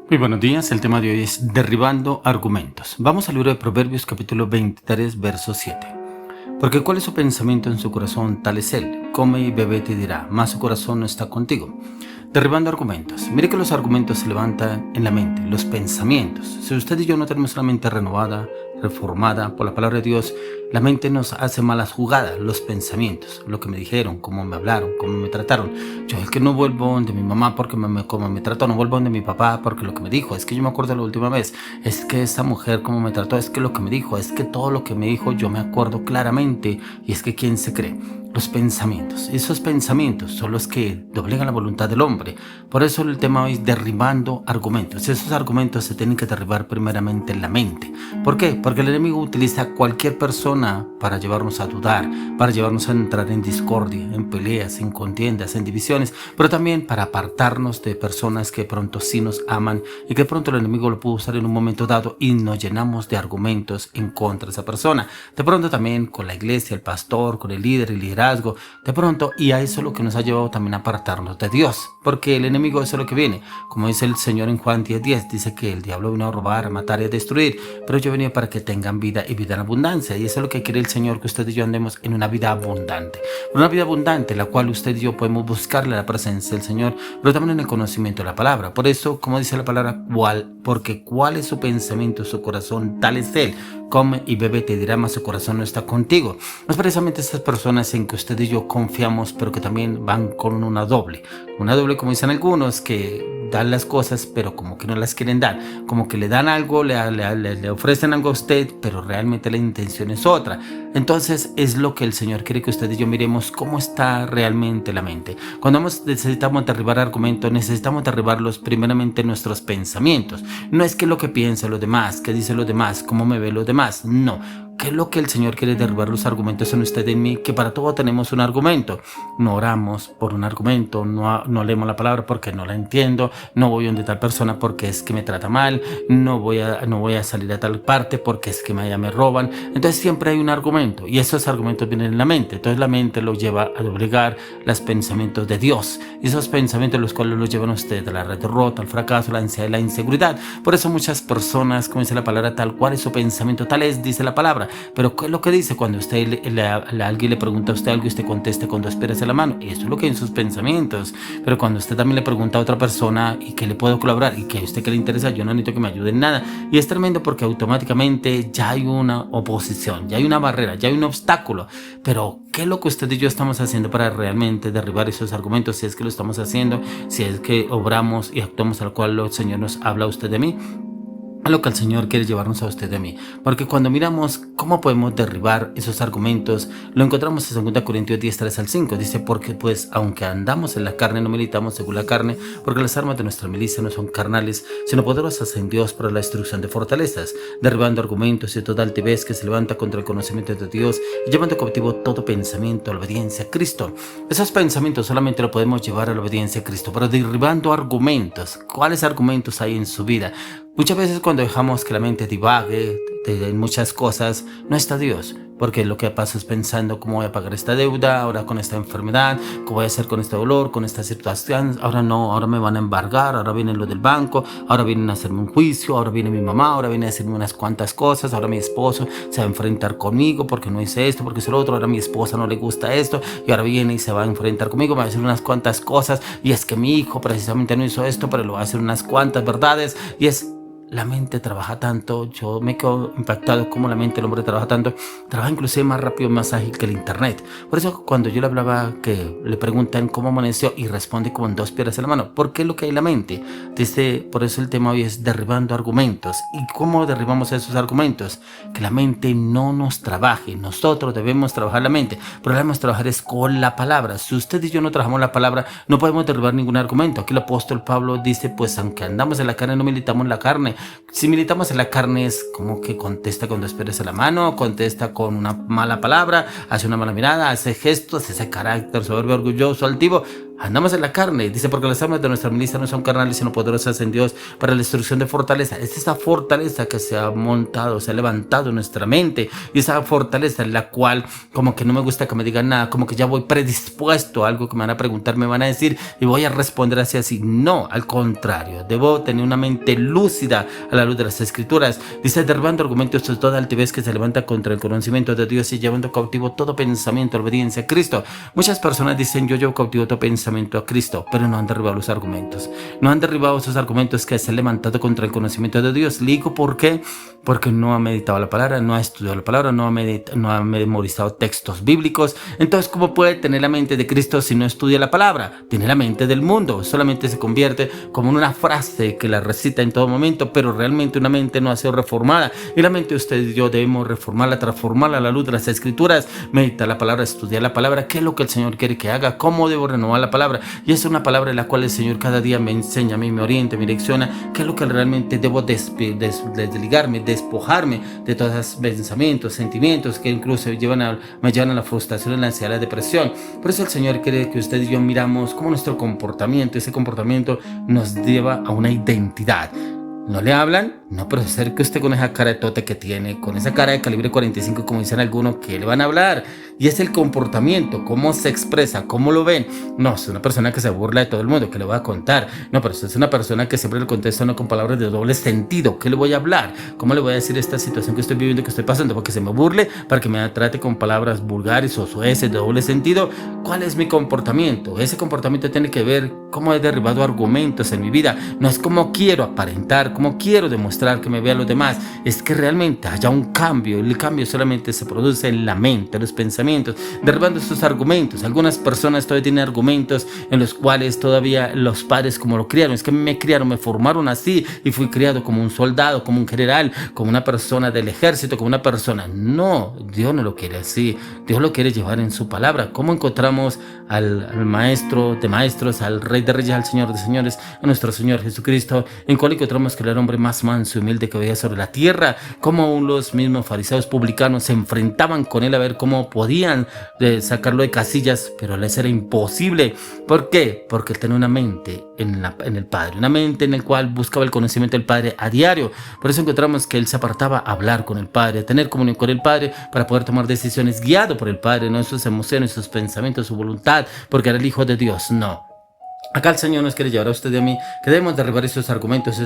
Muy buenos días, el tema de hoy es derribando argumentos. Vamos al libro de Proverbios capítulo 23, verso 7. Porque cuál es su pensamiento en su corazón, tal es él. Come y bebe te dirá, mas su corazón no está contigo. Derribando argumentos. Mire que los argumentos se levantan en la mente, los pensamientos. Si usted y yo no tenemos la mente renovada, reformada por la palabra de Dios, la mente nos hace malas jugadas, los pensamientos, lo que me dijeron, cómo me hablaron, cómo me trataron. Yo es que no vuelvo de mi mamá porque cómo me trató, no vuelvo de mi papá porque lo que me dijo, es que yo me acuerdo la última vez, es que esa mujer cómo me trató, es que lo que me dijo, es que todo lo que me dijo yo me acuerdo claramente, y es que ¿quién se cree? Los pensamientos. Esos pensamientos son los que doblegan la voluntad del hombre. Por eso el tema hoy es derribando argumentos. Esos argumentos se tienen que derribar primeramente en la mente. ¿Por qué? Porque el enemigo utiliza cualquier persona para llevarnos a dudar, para llevarnos a entrar en discordia, en peleas, en contiendas, en divisiones, pero también para apartarnos de personas que pronto sí nos aman y que pronto el enemigo lo puede usar en un momento dado y nos llenamos de argumentos en contra de esa persona. De pronto también con la iglesia, el pastor, con el líder, el liderazgo, de pronto, y a eso es lo que nos ha llevado también a apartarnos de Dios, porque el enemigo eso es lo que viene. Como dice el Señor en Juan 10:10, dice que el diablo vino a robar, a matar y a destruir, pero yo venía para que tengan vida y vida en abundancia, y eso es lo que quiere el Señor, que usted y yo andemos en una vida abundante. Una vida abundante, la cual usted y yo podemos buscarle la presencia del Señor, pero también en el conocimiento de la palabra. Por eso, como dice la palabra, porque cuál es su pensamiento, su corazón, tal es él. Come y bebe te dirá, mas su corazón no está contigo. Es precisamente estas personas en que usted y yo confiamos, pero que también van con una doble. Una doble, como dicen algunos, que dan las cosas, pero como que no las quieren dar. Como que le dan algo, le ofrecen algo a usted, pero realmente la intención es otra. Entonces es lo que el Señor quiere que usted y yo miremos cómo está realmente la mente. Cuando necesitamos derribar argumentos, necesitamos derribarlos primeramente en nuestros pensamientos. No es que lo que piensan los demás, que dicen los demás, cómo me ven los demás, no. ¿Qué es lo que el Señor quiere derribar los argumentos en usted y en mí? Que para todo tenemos un argumento. No oramos por un argumento, no leemos la palabra porque no la entiendo, no voy donde tal persona porque es que me trata mal, no voy a salir a tal parte porque es que allá me roban. Entonces siempre hay un argumento y esos argumentos vienen en la mente. Entonces la mente lo lleva a doblegar los pensamientos de Dios. Y esos pensamientos los cuales los llevan a usted a la derrota, al fracaso, la ansiedad y la inseguridad. Por eso muchas personas, como dice la palabra, tal cual es su pensamiento, tal es, dice la palabra. Pero ¿qué es lo que dice? Cuando usted alguien le pregunta a usted algo y usted contesta con dos piedras en la mano, eso es lo que hay en sus pensamientos. Pero cuando usted también le pregunta a otra persona y que le puedo colaborar y que a usted que le interesa, yo no necesito que me ayude en nada. Y es tremendo porque automáticamente ya hay una oposición, ya hay una barrera, ya hay un obstáculo. Pero ¿qué es lo que usted y yo estamos haciendo para realmente derribar esos argumentos? Si es que lo estamos haciendo, si es que obramos y actuamos al cual el Señor nos habla a usted de mí. A lo que el Señor quiere llevarnos a usted y a mí. Porque cuando miramos cómo podemos derribar esos argumentos, lo encontramos en 2 Corintios 10:3-5. Dice, porque pues aunque andamos en la carne, no militamos según la carne, porque las armas de nuestra milicia no son carnales, sino poderosas en Dios para la destrucción de fortalezas, derribando argumentos y toda altivez que se levanta contra el conocimiento de Dios y llevando cautivo todo pensamiento a la obediencia a Cristo. Esos pensamientos solamente lo podemos llevar a la obediencia a Cristo, pero derribando argumentos. ¿Cuáles argumentos hay en su vida? Muchas veces cuando dejamos que la mente divague en muchas cosas, no está Dios, porque lo que pasa es pensando cómo voy a pagar esta deuda, ahora con esta enfermedad, qué voy a hacer con este dolor, con esta situación, ahora no, ahora me van a embargar, ahora viene lo del banco, ahora vienen a hacerme un juicio, ahora viene mi mamá, ahora viene a decirme unas cuantas cosas, ahora mi esposo se va a enfrentar conmigo porque no hice esto, porque hice lo otro, ahora a mi esposa no le gusta esto, y ahora viene y se va a enfrentar conmigo, me va a decir unas cuantas cosas, y es que mi hijo precisamente no hizo esto, pero le va a hacer unas cuantas verdades, y es... La mente trabaja tanto, yo me quedo impactado cómo la mente del hombre trabaja tanto, trabaja inclusive más rápido, más ágil que el internet. Por eso cuando yo le hablaba que le preguntan cómo amaneció y responde con dos piedras en la mano, ¿por qué es lo que hay en la mente? Por eso el tema hoy es derribando argumentos. ¿Y cómo derribamos esos argumentos? Que la mente no nos trabaje, nosotros debemos trabajar la mente, pero debemos trabajar es con la palabra. Si usted y yo no trabajamos la palabra, no podemos derribar ningún argumento. Aquí el apóstol Pablo dice, pues aunque andamos en la carne, no militamos en la carne. Si militamos en la carne es como que contesta con dos piedras en la mano, contesta con una mala palabra, hace una mala mirada, hace gestos, ese carácter soberbio, orgulloso, altivo. Andamos en la carne, dice, porque las armas de nuestra milicia no son carnales, sino poderosas en Dios para la destrucción de fortaleza. Es esa fortaleza que se ha montado, se ha levantado en nuestra mente, y esa fortaleza en la cual como que no me gusta que me digan nada, como que ya voy predispuesto a algo que me van a preguntar, me van a decir, y voy a responder así. No, al contrario, debo tener una mente lúcida a la luz de las Escrituras. Dice, derribando argumentos de toda altivez que se levanta contra el conocimiento de Dios y llevando cautivo todo pensamiento a la obediencia a Cristo. Muchas personas dicen, yo llevo cautivo todo pensamiento a Cristo, pero no han derribado los argumentos. No han derribado esos argumentos que se han levantado contra el conocimiento de Dios. Le digo por qué, porque no ha meditado la palabra, no ha estudiado la palabra, no ha memorizado textos bíblicos. Entonces, ¿cómo puede tener la mente de Cristo si no estudia la palabra? Tiene la mente del mundo, solamente se convierte como en una frase que la recita en todo momento, pero realmente una mente no ha sido reformada. Y la mente de usted y yo debemos reformarla, transformarla a la luz de las Escrituras, meditar la palabra, estudiar la palabra, qué es lo que el Señor quiere que haga, cómo debo renovar la palabra. Y es una palabra en la cual el Señor cada día me enseña, a mí me orienta, me direcciona, qué es lo que realmente debo desligarme, despojarme de todos esos pensamientos, sentimientos que incluso me llevan a la frustración, a la ansiedad, a la depresión. Por eso el Señor quiere que usted y yo miramos cómo nuestro comportamiento, ese comportamiento nos lleva a una identidad. ¿No le hablan? No, pero ser que usted con esa cara de tote que tiene, con esa cara de calibre 45, como dicen algunos, ¿qué le van a hablar? Y es el comportamiento, cómo se expresa, cómo lo ven. No, es una persona que se burla de todo el mundo, ¿qué le voy a contar? No, pero es una persona que siempre le contesta no con palabras de doble sentido. ¿Qué le voy a hablar? ¿Cómo le voy a decir esta situación que estoy viviendo, que estoy pasando? Porque se me burle, para que me trate con palabras vulgares o soeces de doble sentido. ¿Cuál es mi comportamiento? Ese comportamiento tiene que ver cómo he derribado argumentos en mi vida. No es cómo quiero aparentar, cómo quiero demostrar que me vean los demás. Es que realmente haya un cambio. El cambio solamente se produce en la mente, en los pensamientos, derribando estos argumentos. Algunas personas todavía tienen argumentos en los cuales todavía los padres como lo criaron. Es que me criaron, me formaron así y fui criado como un soldado, como un general, como una persona del ejército, como una persona. No, Dios no lo quiere así. Dios lo quiere llevar en su palabra. ¿Cómo encontramos al maestro de maestros, al rey de reyes, al señor de señores, a nuestro Señor Jesucristo? En cual encontramos que era el hombre más manso y humilde que había sobre la tierra. Como los mismos fariseos publicanos se enfrentaban con él a ver cómo podían sacarlo de casillas, pero les era imposible. ¿Por qué? Porque él tenía una mente en el Padre, una mente en la cual buscaba el conocimiento del Padre a diario. Por eso encontramos que él se apartaba a hablar con el Padre, a tener comunión con el Padre para poder tomar decisiones guiado por el Padre, no en sus emociones, sus pensamientos, su voluntad, porque era el Hijo de Dios. No. Acá el Señor nos quiere llevar a usted y a mí que debemos derribar esos argumentos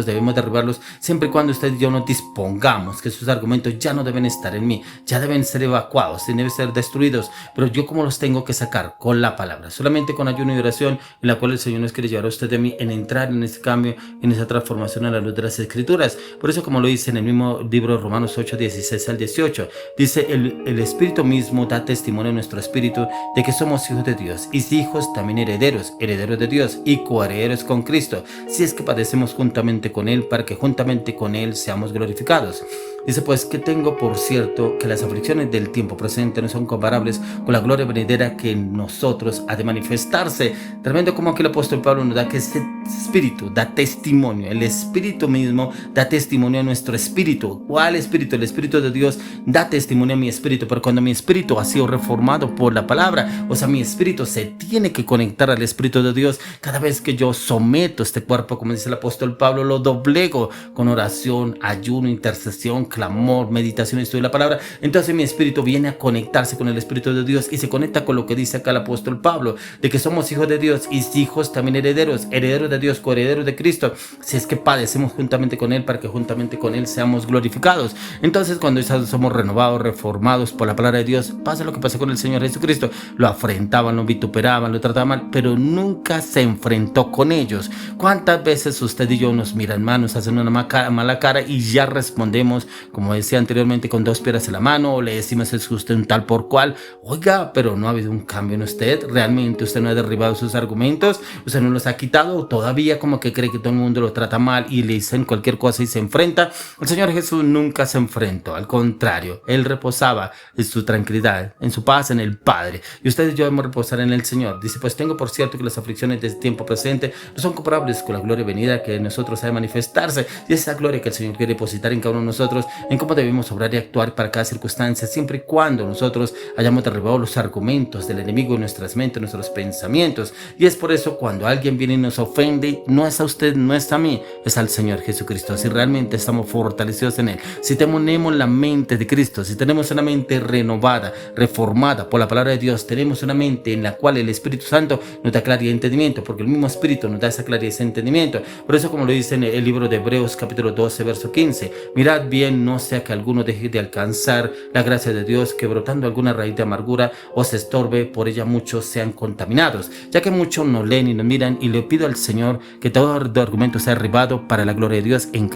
debemos derribarlos siempre y cuando usted y yo nos dispongamos, que esos argumentos ya no deben estar en mí, ya deben ser evacuados, deben ser destruidos, pero yo cómo los tengo que sacar con la palabra, solamente con ayuno y oración, en la cual el Señor nos quiere llevar a usted y a mí en entrar en ese cambio, en esa transformación a la luz de las Escrituras. Por eso, como lo dice en el mismo libro de Romanos 8, 16 al 18, dice, el Espíritu mismo da testimonio a nuestro espíritu de que somos hijos de Dios, y si hijos también herederos de Dios y coherederos con Cristo, si es que padecemos juntamente con Él, para que juntamente con Él seamos glorificados. Dice, pues, que tengo por cierto que las aflicciones del tiempo presente no son comparables con la gloria venidera que en nosotros ha de manifestarse. Tremendo como aquí el apóstol Pablo nos da que ese espíritu da testimonio, el espíritu mismo da testimonio a nuestro espíritu. ¿Cuál espíritu? El espíritu de Dios da testimonio a mi espíritu, pero cuando mi espíritu ha sido reformado por la palabra, o sea, mi espíritu se tiene que conectar al espíritu de Dios. Cada vez que yo someto este cuerpo, como dice el apóstol Pablo, lo doblego con oración, ayuno, intercesión, clamor, meditación, estudio de la palabra. Entonces mi espíritu viene a conectarse con el espíritu de Dios y se conecta con lo que dice acá el apóstol Pablo, de que somos hijos de Dios y hijos también herederos de Dios, coherederos de Cristo, si es que padecemos juntamente con Él, para que juntamente con Él seamos glorificados. Entonces, cuando somos renovados, reformados por la palabra de Dios, pasa lo que pasó con el Señor Jesucristo. Lo afrentaban, lo vituperaban, lo trataban mal, pero nunca se enfrentó con ellos. ¿Cuántas veces usted y yo nos miran mal, nos hacen una mala cara y ya respondemos, como decía anteriormente, con dos piedras en la mano, o le decimos, es usted un tal por cual? Oiga, pero no ha habido un cambio en usted. Realmente usted no ha derribado sus argumentos, usted no los ha quitado, todavía como que cree que todo el mundo lo trata mal y le dicen cualquier cosa y se enfrenta. El Señor Jesús nunca se enfrentó, al contrario, Él reposaba en su tranquilidad, en su paz, en el Padre. Y ustedes y yo debemos reposar en el Señor. Dice, pues tengo por cierto que las aflicciones de este tiempo presente no son comparables con la gloria venida que en nosotros ha de manifestarse. Y esa gloria que el Señor quiere depositar en cada uno de nosotros en cómo debemos obrar y actuar para cada circunstancia, siempre y cuando nosotros hayamos derribado los argumentos del enemigo en nuestras mentes, en nuestros pensamientos. Y es por eso cuando alguien viene y nos ofende, no es a usted, no es a mí, es al Señor Jesucristo. Si realmente estamos fortalecidos en Él, si tenemos la mente de Cristo, si tenemos una mente renovada, reformada por la palabra de Dios, tenemos una mente en la cual el Espíritu Santo nos da claridad y entendimiento, porque el mismo Espíritu nos da esa claridad y ese entendimiento. Por eso, como lo dice en el libro de Hebreos capítulo 12 verso 15, mirad bien, no sea que alguno deje de alcanzar la gracia de Dios, que brotando alguna raíz de amargura os estorbe, por ella muchos sean contaminados, ya que muchos nos leen y nos miran. Y le pido al Señor que todo argumento sea derribado para la gloria de Dios en